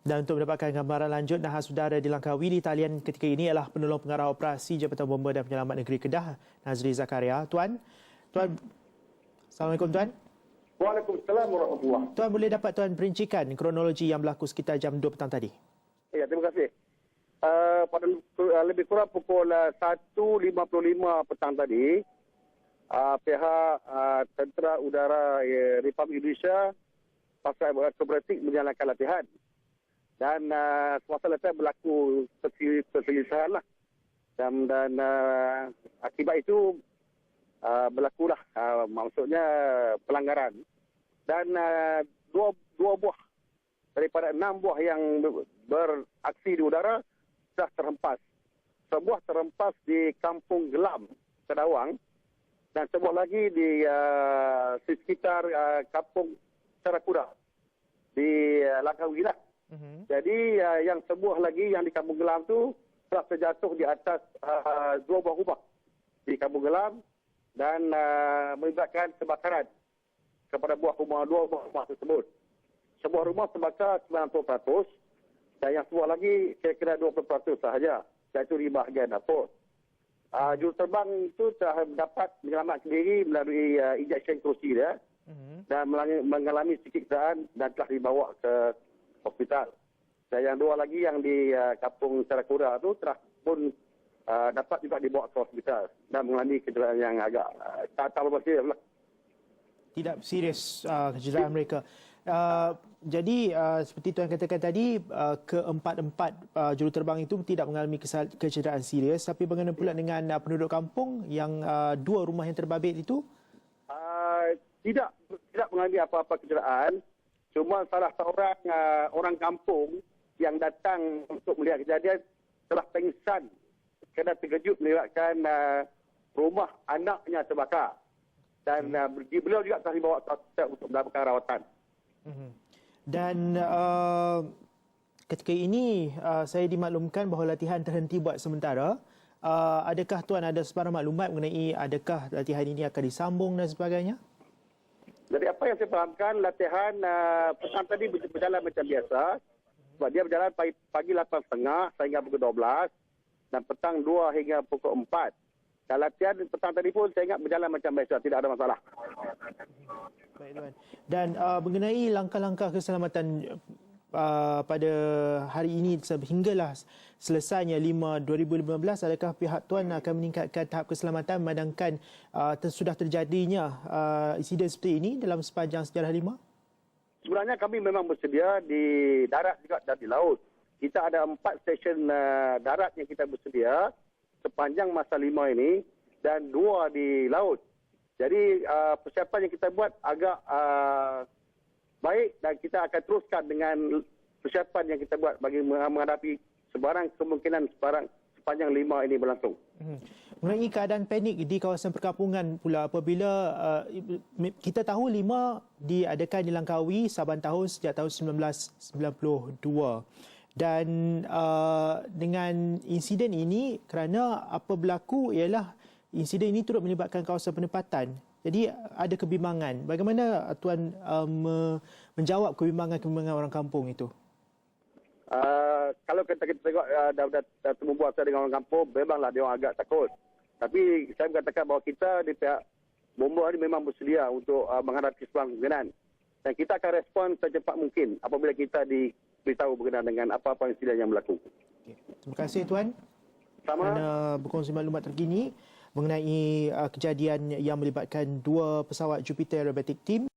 Dan untuk mendapatkan gambaran lanjut Nahas Udara di Langkawi di talian ketika ini ialah penolong pengarah operasi Jabatan Bomba dan Penyelamat Negeri Kedah, Nazri Zakaria. Tuan, Assalamualaikum Tuan. Waalaikumsalam warahmatullahi. Tuan, boleh dapat Tuan perincikan kronologi yang berlaku sekitar jam 2 petang tadi? Ya, terima kasih. Pada lebih kurang pukul 1.55 petang tadi, pihak Tentera Udara Republik Indonesia Pasukan Kooperatif menjalankan latihan. Dan semasa latihan berlaku perselisihan lah. Dan akibat itu berlakulah maksudnya pelanggaran. Dan dua buah daripada 6 buah yang beraksi di udara sudah terhempas. Sebuah terhempas di Kampung Gelam, Kedawang, dan sebuah lagi di sekitar Kampung Sarakuda di Langkawi lah. Jadi yang sebuah lagi yang di Kampung Gelam tu telah terjatuh di atas 2 buah rumah di Kampung Gelam dan menyebabkan kebakaran kepada dua buah rumah tersebut. Sebuah rumah terbakar 90% dan yang sebuah lagi kira-kira 20% sahaja, iaitu di bahagian dapur. Juruterbang itu telah dapat menyelamatkan diri melalui injection kerusi dia dan mengalami sedikit keadaan dan telah dibawa ke hospital. Dan yang 2 lagi yang di Kampung Sarakuda itu telah pun dapat juga dibawa ke hospital dan mengalami kecederaan yang agak tak berapa serius lah. Tidak serius kecederaan mereka. Jadi seperti Tuan katakan tadi, keempat-empat juruterbang itu tidak mengalami kecederaan serius. Tapi bagaimana pula dengan penduduk kampung yang 2 rumah yang terbabit itu? Tidak mengalami apa-apa kecederaan. Cuma salah seorang orang kampung yang datang untuk melihat kejadian telah pengsan kerana terkejut melihatkan rumah anaknya terbakar. Dan beliau juga telah dibawa ke hospital untuk mendapatkan rawatan. Dan ketika ini saya dimaklumkan bahawa latihan terhenti buat sementara. Adakah Tuan ada sebarang maklumat mengenai adakah latihan ini akan disambung dan sebagainya? Jadi apa yang saya fahamkan, latihan petang tadi berjalan macam biasa. Sebab dia berjalan pagi 8.30 sehingga pukul 12 dan petang 2 hingga pukul 4. Dan latihan petang tadi pun saya ingat berjalan macam biasa, tidak ada masalah. Baik Tuan. Dan mengenai langkah-langkah keselamatan pada hari ini hinggalah selesainya 5/2015, adakah pihak Tuan akan meningkatkan tahap keselamatan memandangkan sudah terjadinya insiden seperti ini dalam sepanjang sejarah 5? Sebenarnya kami memang bersedia di darat juga dan di laut. Kita ada 4 stesen darat yang kita bersedia sepanjang masa 5 ini dan 2 di laut. Jadi persiapan yang kita buat agak baik dan kita akan teruskan dengan persiapan yang kita buat bagi menghadapi sebarang kemungkinan sepanjang 5 ini berlangsung. Mengenai keadaan panik di kawasan perkampungan pula apabila kita tahu 5 diadakan di Langkawi saban tahun sejak tahun 1992. Dan dengan insiden ini, kerana apa berlaku ialah insiden ini turut melibatkan kawasan penempatan. Jadi ada kebimbangan. Bagaimana Tuan menjawab kebimbangan orang kampung itu? Kalau kita tengok dah temu buasa dengan orang kampung, memanglah dia orang agak takut. Tapi saya mengatakan bahawa kita di pihak bomba ini memang bersedia untuk menghadapi sebarang kemungkinan. Dan kita akan respon secepat mungkin apabila kita diberitahu berkenaan dengan apa-apa insiden yang berlaku. Okay. Terima kasih Tuan. Sama. Kerana berkongsi maklumat terkini mengenai kejadian yang melibatkan 2 pesawat Jupiter Aerobatic Team